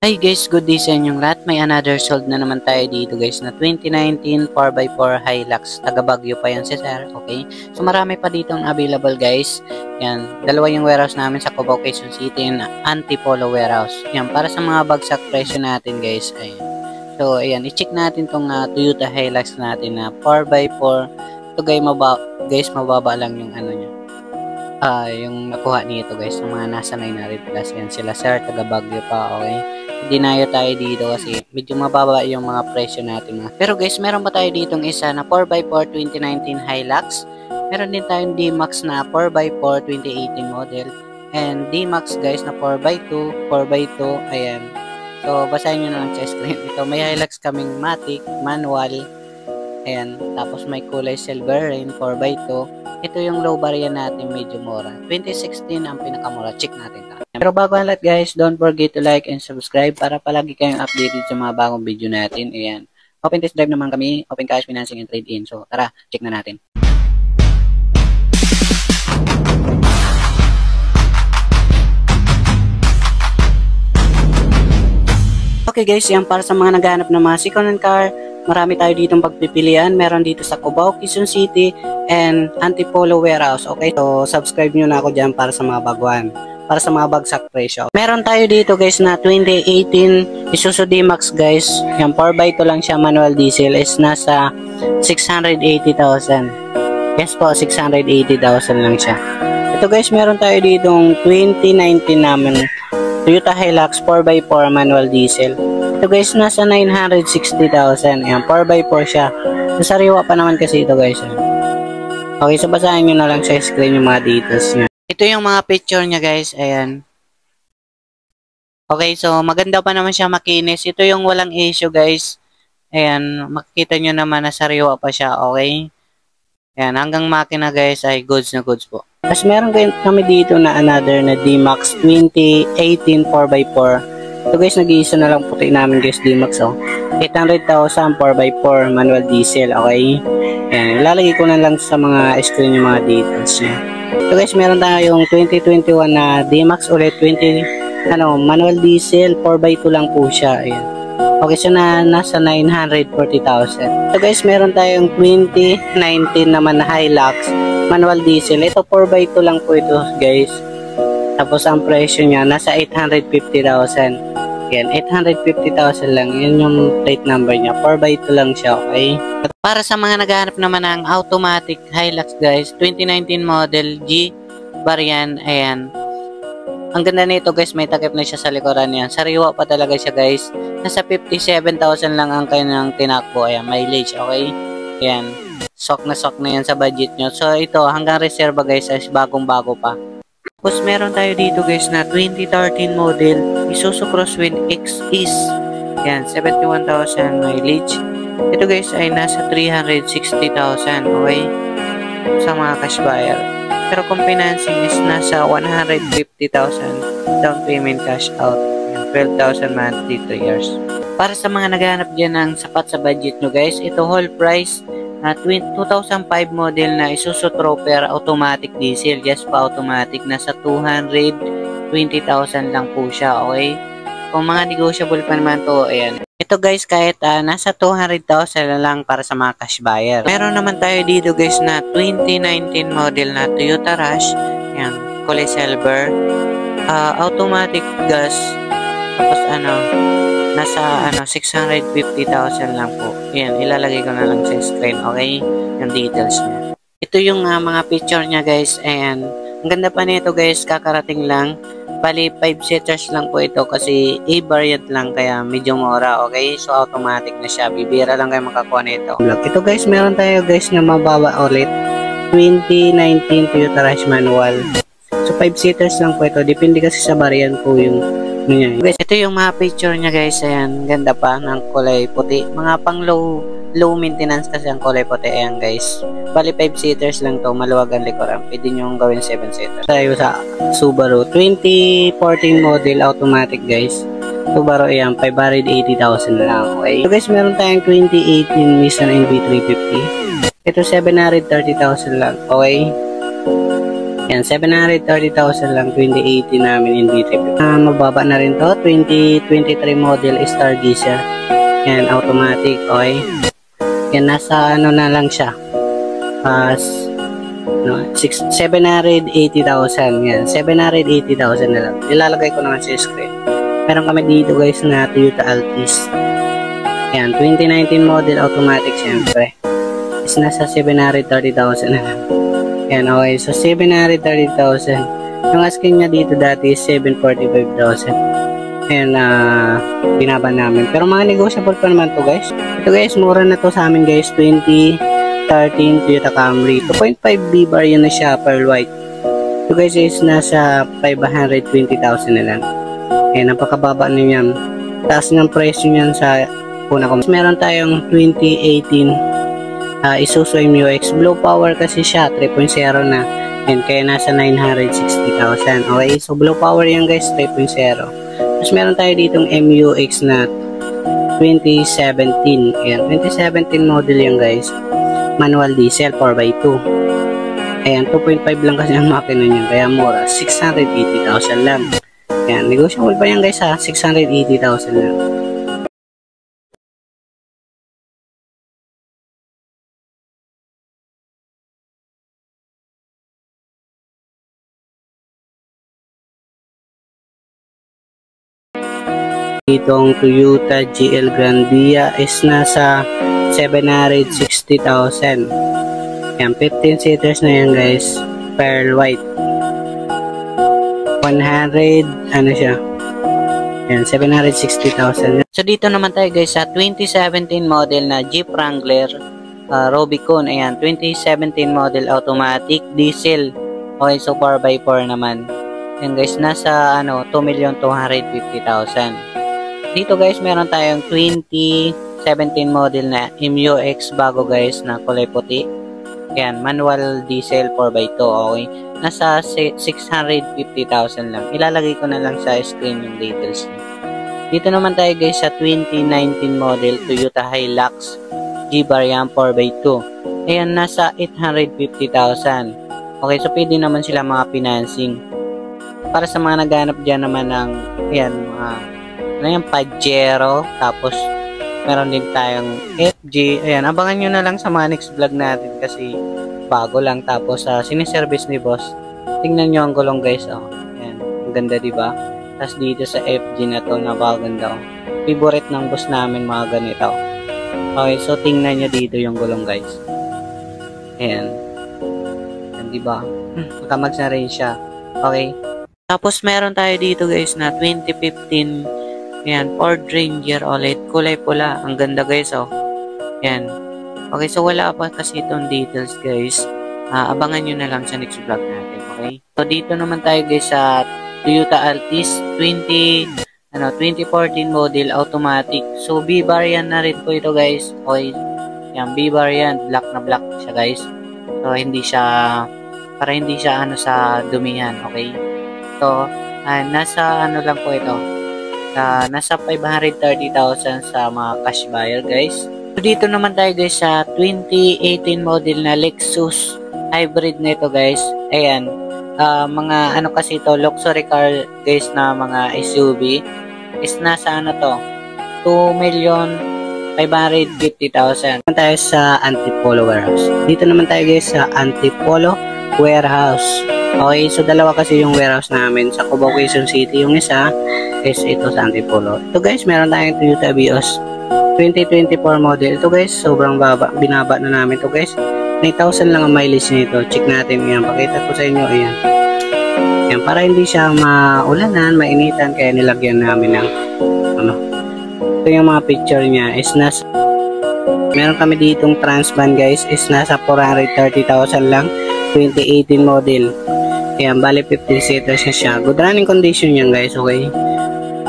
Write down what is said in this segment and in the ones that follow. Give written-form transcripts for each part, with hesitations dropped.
Hi guys, good day sa inyong lahat. May another sold na naman tayo dito guys na 2019 4x4 Hilux. Taga Baguio pa yan si sir, okay? So marami pa dito available guys. Yan, dalawa yung warehouse namin sa Cubao, Quezon City and Antipolo warehouse. Yan, para sa mga bagsak presyo natin guys. Ayan. So ayan, i-check natin tong Toyota Hilux natin na 4x4. Ito guys, mababa lang yung ano niya. Yung nakuha nito guys, yung mga nasa 900 plus. Yan sila sir, taga Baguio pa, okay? Dinayo tayo dito kasi medyo mababa yung mga presyo natin. Pero guys, meron pa tayo ditong isa na 4x4 2019 Hilux. Meron din tayong D-Max na 4x4 2018 model. And D-Max guys na 4x2, 4x2, ayan. So, basahin nyo na lang sa screen. Ito, may Hilux kaming matic, manual. Ayan, tapos may kulay silver rain, 4x2. Ito yung low variant natin, medyo mura. 2016 ang pinakamura. Check natin ta. Pero bago ang lahat guys, don't forget to like and subscribe para palagi kayong updated sa mga bagong video natin. Ayan. Open test drive naman kami, open cash, financing, and trade-in. So, tara, check na natin. Okay guys, yan para sa mga naghahanap ng mga second-hand car. Marami tayo ditong pagpipilian. Meron dito sa Cubao, Quezon City, and Antipolo warehouse. Okay, so subscribe nyo na ako dyan para sa mga baguhan. Para sa mga bagsak presyo. Meron tayo dito guys na 2018 Isuzu D-Max guys. Yan 4x2 lang siya, manual diesel. Is nasa 680,000. Yes po, 680,000 lang siya. Ito guys, meron tayo ditong 2019 namin Toyota Hilux 4x4 manual diesel. Ito guys, nasa 960,000. Ayan, 4x4 siya. Sariwa pa naman kasi ito guys. Okay, so basahin nyo na lang sa screen yung mga details niya. Ito yung mga picture niya guys. Ayan. Okay, so maganda pa naman siya, makinis. Ito yung walang issue guys. Ayan, makikita nyo naman na sariwa pa siya. Okay. Ayan, hanggang makina guys ay goods na goods po. Tapos meron kami dito na another na D-Max 2018 4x4. So guys, nag-iisa na lang puti namin guys, D-Max oh. 800,000 4x4 manual diesel, okay? Ayan, ilalagay ko na lang sa mga screen yung mga details niya. So guys, meron tayong 2021 na D-Max ulit manual diesel 4x2 lang po siya. Ayan. Okay, so nasa 940,000. So guys, meron tayong 2019 naman na Hilux manual diesel. Ito 4x2 lang po ito guys. Tapos ang presyo niya nasa 850,000. Yan, 850,000 lang. Yan yung plate number niya. 4x2 lang siya, okay? At para sa mga naghahanap naman ng automatic Hilux guys, 2019 model G variant, ayan. Ang ganda nito guys, may takip na siya sa likuran niya. Sariwa pa talaga siya guys. Nasa 57,000 lang ang kanyang tinakbo. Ayan, mileage, okay? Ayan, sok na yan sa budget nyo. So ito, hanggang reserva guys, is bagong-bago pa. Tapos meron tayo dito guys na 2013 model Isuzu Crosswind XS. Yan, 71,000 mileage. Ito guys ay nasa 360,000, okay? Sa mga cash buyer. Pero kung financing is nasa 150,000 down payment cash out. 12,000 monthly 3 years. Para sa mga naghahanap dyan ng sapat sa budget nyo guys, ito whole price na 2005 model na Isuzu Trooper automatic diesel, just pa automatic, nasa 220,000 lang po siya, okay? Kung mga negotiable pa naman to, ayan. Ito guys, kahit nasa 200,000 lang para sa mga cash buyer. Meron naman tayo dito guys na 2019 model na Toyota Rush, ayan, kulay silver, automatic gas, tapos nasa 650,000 lang po. Ayan, ilalagay ko na lang sa screen, okay? Yung details niya. Ito yung mga picture niya guys. Ayan, ang ganda pa nito guys, kakarating lang. Bali, 5-seaters lang po ito kasi A-variant lang kaya medyo mura, okay? So, automatic na siya. Bibira lang kayo makakuha nito. Ito guys, meron tayo guys na mababa ulit. 2019 Toyota Rush manual. So, 5-seaters lang po ito. Depende kasi sa variant po yung guys, ito yung mga picture niya guys. Ayan, ganda pa ng kulay puti. Mga pang low maintenance kasi ang kulay puti. Ayan guys, bali 5-seaters lang to, maluwag ang likuran. Pwede nyo gawin 7-seaters. Tayo sa Subaru 2014 model automatic guys. Subaru, ayan, 580,000 lang, okay? So guys, meron tayong 2018 Nissan NV350. Ito 730,000 lang, okay? Yan, 730,000 lang, 2018 namin in B3. Mababa na rin to, 2023 model Stargazer. Yan, automatic, okay. Yan, nasa ano na lang siya. 780,000. Yan, 780,000 na lang. Ilalagay ko naman sa screen. Meron kami dito guys na Toyota Altis. Yan, 2019 model automatic syempre. Is nasa 730,000 na lang. Yan, okay. So, 730,000. Yung asking niya dito dati is 745,000. Ayan, binaba namin. Pero mga negotiable pa naman to guys. Ito guys, mura na to sa amin guys. 2013 Toyota Camry. 2.5 B-bar yun na siya, pearl white. Ito guys is nasa 520,000 na lang. Ayan, napakababa na yan. Taas ng presyo niyan sa una ko. Meron tayong 2018 Isuzu MU-X. Blue power kasi siya, 3.0 na. And kaya nasa 960,000. Okay, so blue power yan guys, 3.0. Tapos meron tayo ditong MU-X na 2017. Ayan, 2017 model yan guys. Manual diesel, 4x2. Ayan, 2.5 lang kasi ang makina niya. Kaya mura, 680,000 lang. Ayan, negotiable pa yan guys ha, 680,000 lang. Itong Toyota GL Grandia is nasa 760,000. Yan, 15 seaters na yan guys, pearl white. 100 ano siya, yan, 760,000. So dito naman tayo guys sa 2017 model na Jeep Wrangler Rubicon. Ayan, 2017 model automatic diesel. Okay, so 4x4 naman. Yan guys, nasa ano 2,250,000. Dito guys, meron tayong 2017 model na MU-X bago guys na kulay puti. Yan, manual diesel 4x2, okay. Nasa 650,000 lang. Ilalagay ko na lang sa screen yung details niya. Dito naman tayo guys sa 2019 model Toyota Hilux G-Variant 4x2. Ayan, nasa 850,000. Okay, so pwede naman sila mga financing. Para sa mga naghanap dyan naman ng, ayan, mga Pajero, tapos meron din tayong FG. Ayan, abangan nyo na lang sa mga next vlog natin kasi bago lang. Tapos siniservice ni boss. Tingnan nyo ang gulong guys, oh. Ayan, ang ganda diba? Tapos dito sa FG na to, napakaganda, oh. Favorite ng boss namin mga ganito. Okay, so tingnan nyo dito yung gulong guys. Ayan. Ayan, diba? Makamags na rin siya. Okay. Tapos meron tayo dito guys na 2015 ayan, Ford Ranger OLED, kulay pula. Ang ganda guys, oh. Ayan. Okay, so wala pa kasi itong details guys. Abangan nyo na lang sa next vlog natin, okay? So dito naman tayo guys sa Toyota Altis 2014 model automatic. So B-bar yan na rin po ito guys. Okay. Ayan, B-bar yan. Black na black siya guys. So hindi siya, para hindi siya ano sa dumihan, okay? So nasa ano lang po ito. Nasa 530,000 sa mga cash buyer guys. So dito naman tayo guys sa 2018 model na Lexus hybrid nito guys. Ayan, mga ano kasi ito, luxury car guys na mga SUV is nasa ano to, 2,550,000. Naman tayo sa Antipolo Warehouse. Dito naman tayo guys sa Antipolo Warehouse. Okay, so dalawa kasi yung warehouse namin sa Cubao, Quezon City. Yung isa is ito sa Antipolo. Ito guys, meron tayong Toyota Vios 2024 model. Ito guys, sobrang baba. Binaba na namin ito guys. 9,000 lang ang mileage nito. Check natin yan. Pakita ko sa inyo. Ayan. Ayan, para hindi siya maulanan, mainitan. Kaya nilagyan namin ng ano. Ito yung mga picture niya. Is nasa, meron kami ditong Transban guys. Is nasa 430,000 lang. 2018 model. Ayan, bali 15 seaters na siya. Good running condition yan guys, okay?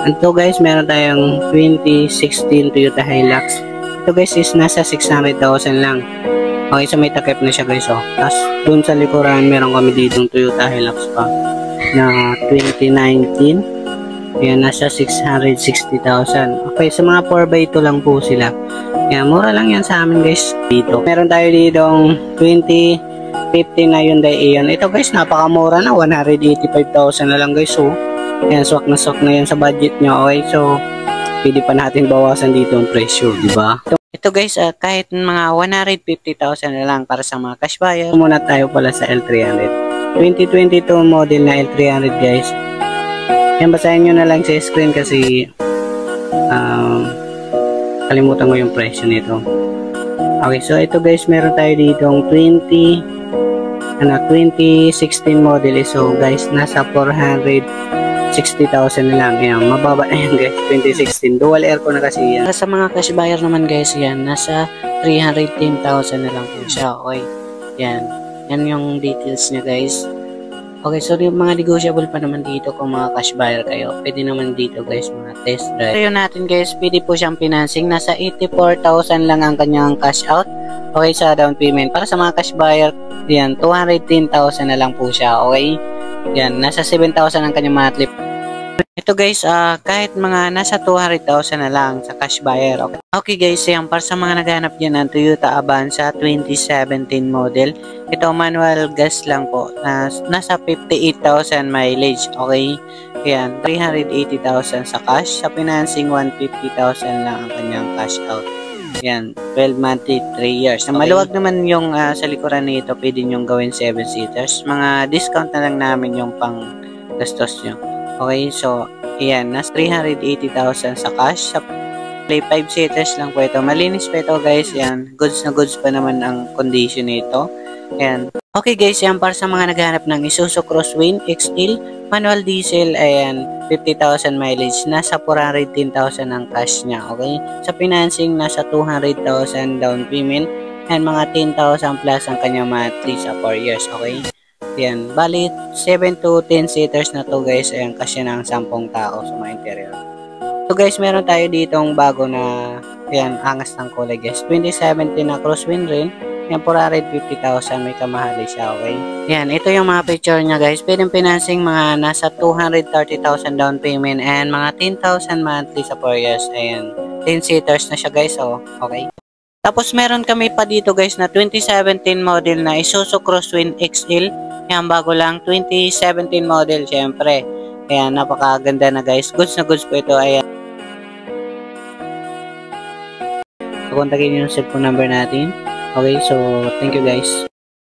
Ito guys, meron tayong 2016 Toyota Hilux. Ito guys is nasa 600,000 lang. Okay, so may takip na siya guys, oh. Tapos dun sa likuran, meron kami ditong Toyota Hilux pa na 2019. Ayan, nasa 660,000. Okay, sa mga 4x2 lang po sila. Ayan, mura lang yan sa amin guys dito. Meron tayo ditong 20 na Hyundai Eon. Ito guys, napakamura na, 185,000 na lang guys. So, yan, swak na yan sa budget nyo. Okay, so, pwede pa natin bawasan dito ang presyo, di ba? Ito guys, kahit mga 150,000 na lang para sa mga cash buyer. Muna tayo pala sa L300. 2022 model na L300 guys. Yan, basahin nyo na lang sa screen kasi kalimutan ko yung presyo nito. Okay, so ito guys, meron tayo dito 2016 model. So guys, nasa 460,000 na lang. Yan, mababa na yan guys, 2016. Dual aircon na kasi yan. Sa mga cash buyer naman guys, yan, nasa 310,000 na lang po siya. Okay, yan. Yan yung details niya guys. Okay, so yung mga negotiable pa naman dito kung mga cash buyer kayo. Pwede naman dito guys, mga test drive. So yun natin guys, pwede po siyang financing. Nasa 84,000 lang ang kanyang cash out. Okay, sa down payment. Para sa mga cash buyer, yan, 210,000 na lang po siya. Okay, yan, nasa 7,000 ang kanyang monthly. Ito guys, kahit mga nasa 200,000 na lang sa cash buyer. Okay guys, yan, para sa mga naghanap dyan ng Toyota Avanza 2017 model. Ito manual gas lang po. Nasa 58,000 mileage. Okay, yan, 380,000 sa cash. Sa financing, 150,000 lang ang kanyang cash out. Yan, 12 monthly, 3 years. Okay. Maluwag naman yung sa likuran nito, pwede nyong gawin 7-seaters. Mga discount na lang namin yung pang gastos nyo. Okay, so, ayan, nas 380,000 sa cash. Sa play 5-seaters lang po ito. Malinis pa ito guys, yan. Goods na goods pa naman ang condition nito. Ayan. Okay guys, yan, para sa mga naghahanap ng Isuzu Crosswind XL, manual diesel, ayan, 50,000 mileage. Nasa 410,000 ang cash niya, okay? Sa financing, nasa 200,000 down payment. And mga 10,000 plus ang kanyang monthly sa 4 years, okay? Yan, bali 7 to 10 seaters na to guys. Ayan, kasi ng 10 tao sa mga interior. So guys, meron tayo ditong bago na, ayan, angas ng kulay guys. 2017 na Crosswind rin. Yan, 450,000, may kamahali siya, okay? Yan, ito yung mga picture niya guys. Pwedeng financing mga nasa 230,000 down payment and mga 10,000 monthly sa 4 years. Ayan, 10 seaters na siya guys, oh, okay? Tapos meron kami pa dito guys na 2017 model na Isuzu Crosswind XL. Yan, bago lang, 2017 model syempre. Ayan, napakaganda na guys. Goods na goods po ito. Ayan. So, kontakin yung cellphone number natin. Okay, so thank you guys.